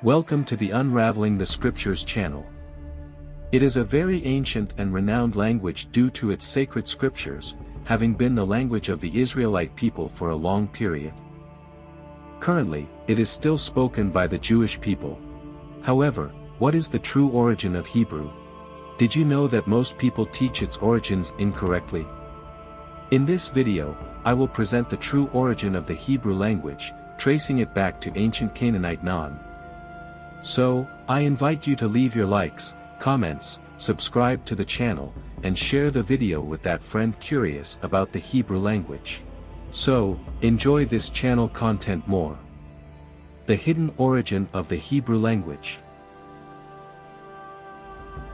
Welcome to the Unraveling the Scriptures channel. It is a very ancient and renowned language due to its sacred scriptures, having been the language of the Israelite people for a long period. Currently, it is still spoken by the Jewish people. However, what is the true origin of Hebrew? Did you know that most people teach its origins incorrectly? In this video, I will present the true origin of the Hebrew language, tracing it back to ancient Canaanite Non. So, I invite you to leave your likes, comments, subscribe to the channel, and share the video with that friend curious about the Hebrew language. So, enjoy this channel content more. The hidden origin of the Hebrew language.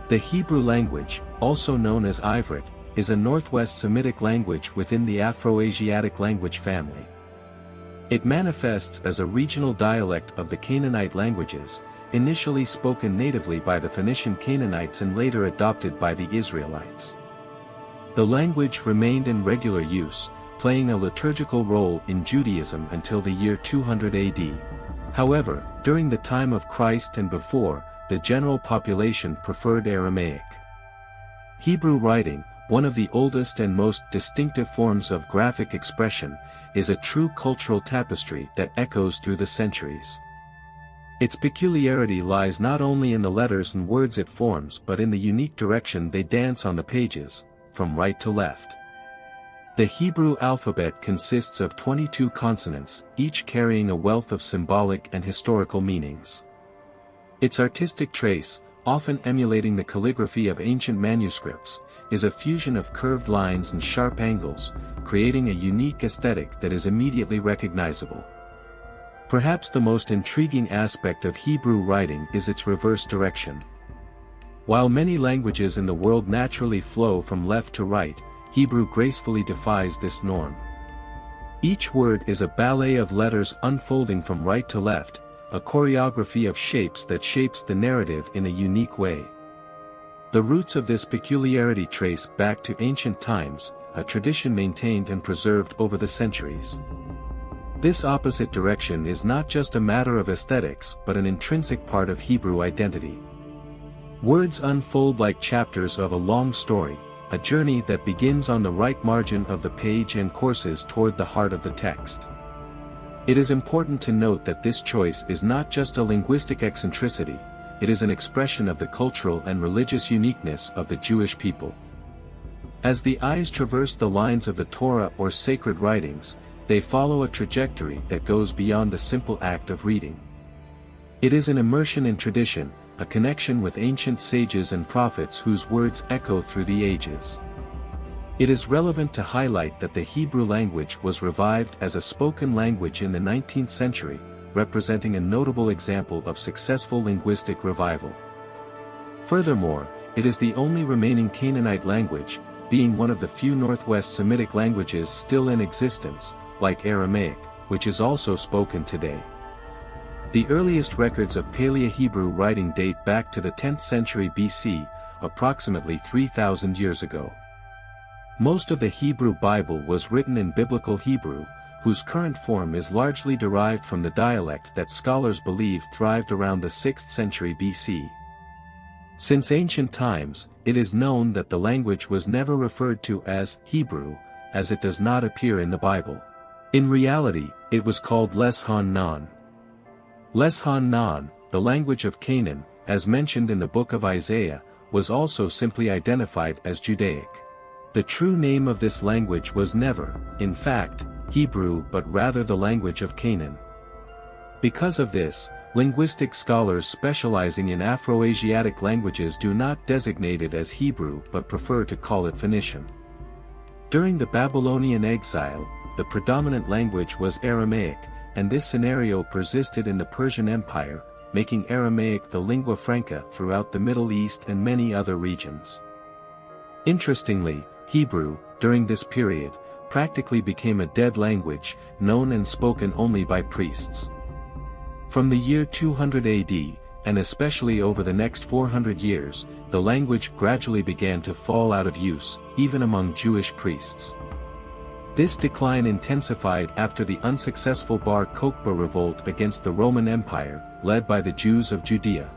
The Hebrew language, also known as Ivrit, is a Northwest Semitic language within the Afro-Asiatic language family. It manifests as a regional dialect of the Canaanite languages, initially spoken natively by the Phoenician Canaanites and later adopted by the Israelites. The language remained in regular use, playing a liturgical role in Judaism until the year 200 AD. However, during the time of Christ and before, the general population preferred Aramaic. Hebrew writing, one of the oldest and most distinctive forms of graphic expression, is a true cultural tapestry that echoes through the centuries. Its peculiarity lies not only in the letters and words it forms but in the unique direction they dance on the pages, from right to left. The Hebrew alphabet consists of 22 consonants, each carrying a wealth of symbolic and historical meanings. Its artistic trace, often emulating the calligraphy of ancient manuscripts, is a fusion of curved lines and sharp angles, creating a unique aesthetic that is immediately recognizable. Perhaps the most intriguing aspect of Hebrew writing is its reverse direction. While many languages in the world naturally flow from left to right, Hebrew gracefully defies this norm. Each word is a ballet of letters unfolding from right to left, a choreography of shapes that shapes the narrative in a unique way. The roots of this peculiarity trace back to ancient times, a tradition maintained and preserved over the centuries. This opposite direction is not just a matter of aesthetics but an intrinsic part of Hebrew identity. Words unfold like chapters of a long story, a journey that begins on the right margin of the page and courses toward the heart of the text. It is important to note that this choice is not just a linguistic eccentricity, it is an expression of the cultural and religious uniqueness of the Jewish people. As the eyes traverse the lines of the Torah or sacred writings, they follow a trajectory that goes beyond the simple act of reading. It is an immersion in tradition, a connection with ancient sages and prophets whose words echo through the ages. It is relevant to highlight that the Hebrew language was revived as a spoken language in the 19th century, representing a notable example of successful linguistic revival. Furthermore, it is the only remaining Canaanite language, being one of the few Northwest Semitic languages still in existence, like Aramaic, which is also spoken today. The earliest records of Paleo-Hebrew writing date back to the 10th century BC, approximately 3,000 years ago. Most of the Hebrew Bible was written in Biblical Hebrew, whose current form is largely derived from the dialect that scholars believe thrived around the 6th century BC. Since ancient times, it is known that the language was never referred to as Hebrew, as it does not appear in the Bible. In reality, it was called 𝐤�𐍍𐤍. 𝐤�𐍍𐤍, the language of Canaan, as mentioned in the book of Isaiah, was also simply identified as Judaic. The true name of this language was never, in fact, Hebrew but rather the language of Canaan. Because of this, linguistic scholars specializing in Afro-Asiatic languages do not designate it as Hebrew but prefer to call it Phoenician. During the Babylonian exile, the predominant language was Aramaic, and this scenario persisted in the Persian Empire, making Aramaic the lingua franca throughout the Middle East and many other regions. Interestingly, Hebrew, during this period, practically became a dead language, known and spoken only by priests. From the year 200 AD, and especially over the next 400 years, the language gradually began to fall out of use, even among Jewish priests. This decline intensified after the unsuccessful Bar Kokhba revolt against the Roman Empire, led by the Jews of Judea.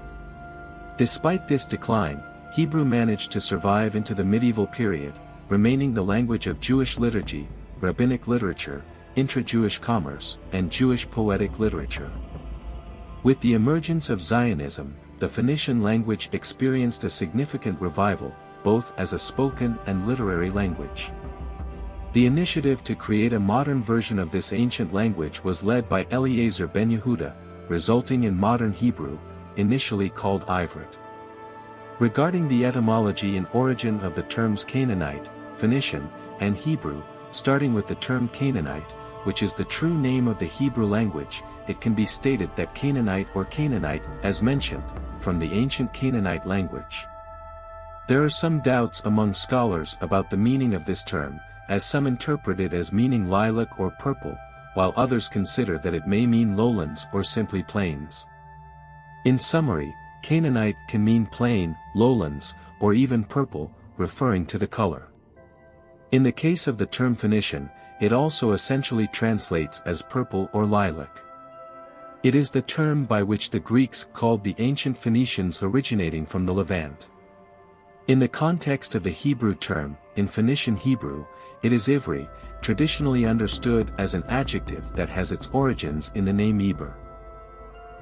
Despite this decline, Hebrew managed to survive into the medieval period, remaining the language of Jewish liturgy, rabbinic literature, intra-Jewish commerce, and Jewish poetic literature. With the emergence of Zionism, the Phoenician language experienced a significant revival, both as a spoken and literary language. The initiative to create a modern version of this ancient language was led by 𝐤�𐍍𐤍, resulting in modern Hebrew, initially called ivrit. Regarding the etymology and origin of the terms Canaanite, Phoenician, and Hebrew, starting with the term Canaanite, which is the true name of the Hebrew language, it can be stated that Canaanite or Canaanite, as mentioned, from the ancient Canaanite language. There are some doubts among scholars about the meaning of this term, as some interpret it as meaning lilac or purple, while others consider that it may mean lowlands or simply plains. In summary, Canaanite can mean plain, lowlands, or even purple, referring to the color. In the case of the term Phoenician, it also essentially translates as purple or lilac. It is the term by which the Greeks called the ancient Phoenicians originating from the Levant. In the context of the Hebrew term, in Phoenician Hebrew, it is ivri, traditionally understood as an adjective that has its origins in the name Eber.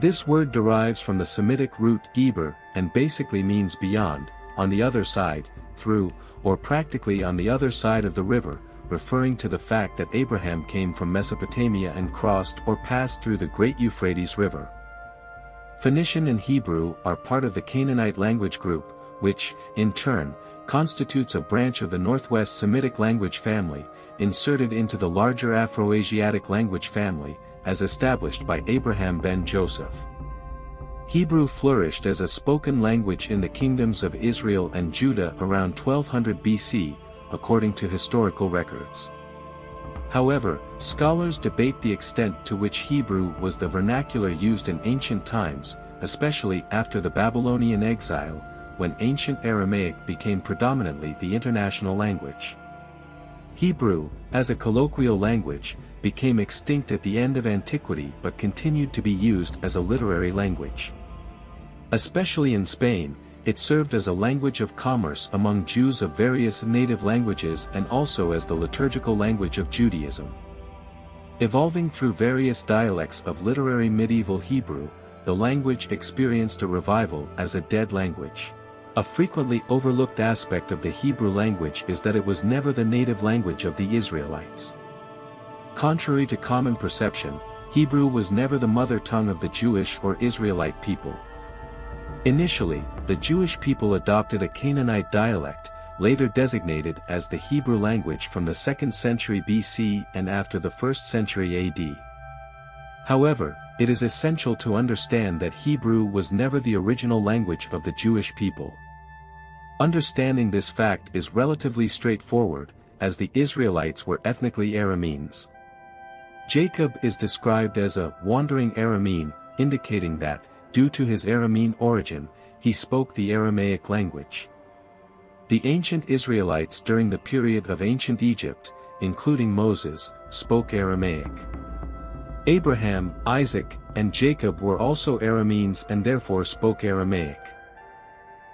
This word derives from the Semitic root Eber and basically means beyond, on the other side, through, or practically on the other side of the river, referring to the fact that Abraham came from Mesopotamia and crossed or passed through the great Euphrates River. Phoenician and Hebrew are part of the Canaanite language group, which, in turn, constitutes a branch of the Northwest Semitic language family, inserted into the larger Afro-Asiatic language family, as established by Abraham ben Joseph. Hebrew flourished as a spoken language in the kingdoms of Israel and Judah around 1200 BC, according to historical records. However, scholars debate the extent to which Hebrew was the vernacular used in ancient times, especially after the Babylonian exile, when ancient Aramaic became predominantly the international language. Hebrew, as a colloquial language, became extinct at the end of antiquity but continued to be used as a literary language. Especially in Spain, it served as a language of commerce among Jews of various native languages and also as the liturgical language of Judaism. Evolving through various dialects of literary medieval Hebrew, the language experienced a revival as a dead language. A frequently overlooked aspect of the Hebrew language is that it was never the native language of the Israelites. Contrary to common perception, Hebrew was never the mother tongue of the Jewish or Israelite people. Initially, the Jewish people adopted a Canaanite dialect, later designated as the Hebrew language from the 2nd century BC and after the 1st century AD. However, it is essential to understand that Hebrew was never the original language of the Jewish people. Understanding this fact is relatively straightforward, as the Israelites were ethnically Arameans. Jacob is described as a wandering Aramean, indicating that, due to his Aramean origin, he spoke the Aramaic language. The ancient Israelites during the period of ancient Egypt, including Moses, spoke Aramaic. Abraham, Isaac, and Jacob were also Arameans and therefore spoke Aramaic.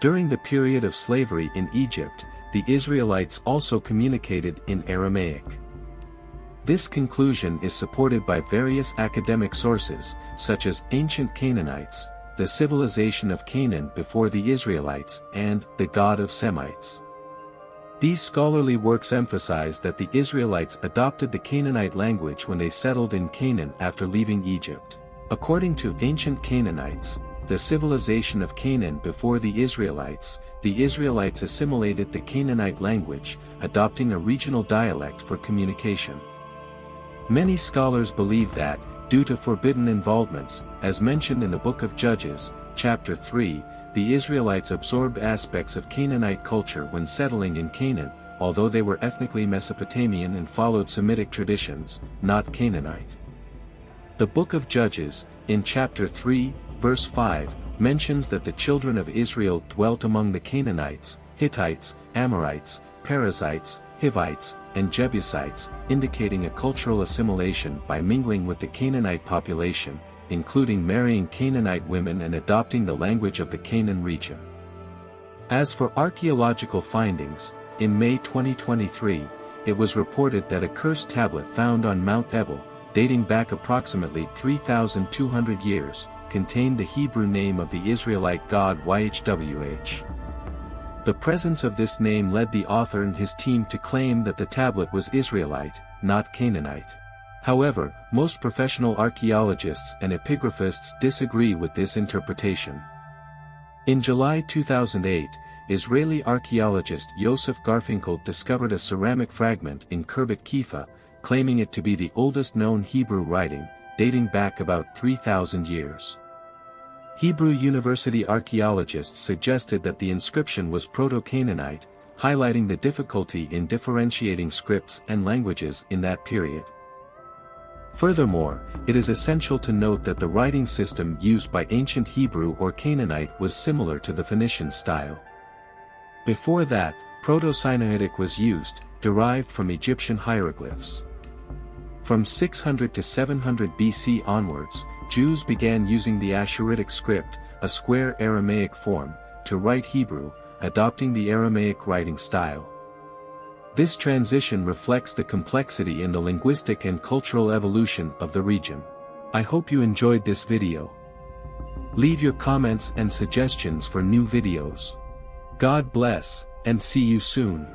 During the period of slavery in Egypt, the Israelites also communicated in Aramaic. This conclusion is supported by various academic sources, such as Ancient Canaanites, the civilization of Canaan before the Israelites, and the God of Semites. These scholarly works emphasize that the Israelites adopted the Canaanite language when they settled in Canaan after leaving Egypt. According to Ancient Canaanites, the civilization of Canaan before the Israelites assimilated the Canaanite language, adopting a regional dialect for communication. Many scholars believe that, due to forbidden involvements, as mentioned in the Book of Judges, chapter 3, the Israelites absorbed aspects of Canaanite culture when settling in Canaan, although they were ethnically Mesopotamian and followed Semitic traditions, not Canaanite. The Book of Judges, in chapter 3, verse 5, mentions that the children of Israel dwelt among the Canaanites, Hittites, Amorites, Perizzites, Hivites, and Jebusites, indicating a cultural assimilation by mingling with the Canaanite population, including marrying Canaanite women and adopting the language of the Canaan region. As for archaeological findings, in May 2023, it was reported that a cursed tablet found on Mount Ebal, dating back approximately 3,200 years, contained the Hebrew name of the Israelite god 𤤊𐤍𐏍. The presence of this name led the author and his team to claim that the tablet was Israelite, not Canaanite. However, most professional archaeologists and epigraphists disagree with this interpretation. In July 2008, Israeli archaeologist 𝐤�𐐍𐏍 discovered a ceramic fragment in 𐤊𐤍𐏍, claiming it to be the oldest known Hebrew writing, dating back about 3,000 years. Hebrew University archaeologists suggested that the inscription was Proto-Canaanite, highlighting the difficulty in differentiating scripts and languages in that period. Furthermore, it is essential to note that the writing system used by ancient Hebrew or Canaanite was similar to the Phoenician style. Before that, Proto-Sinaitic was used, derived from Egyptian hieroglyphs. From 600 to 700 BC onwards, Jews began using the Ashuritic script, a square Aramaic form, to write Hebrew, adopting the Aramaic writing style. This transition reflects the complexity in the linguistic and cultural evolution of the region. I hope you enjoyed this video. Leave your comments and suggestions for new videos. God bless, and see you soon.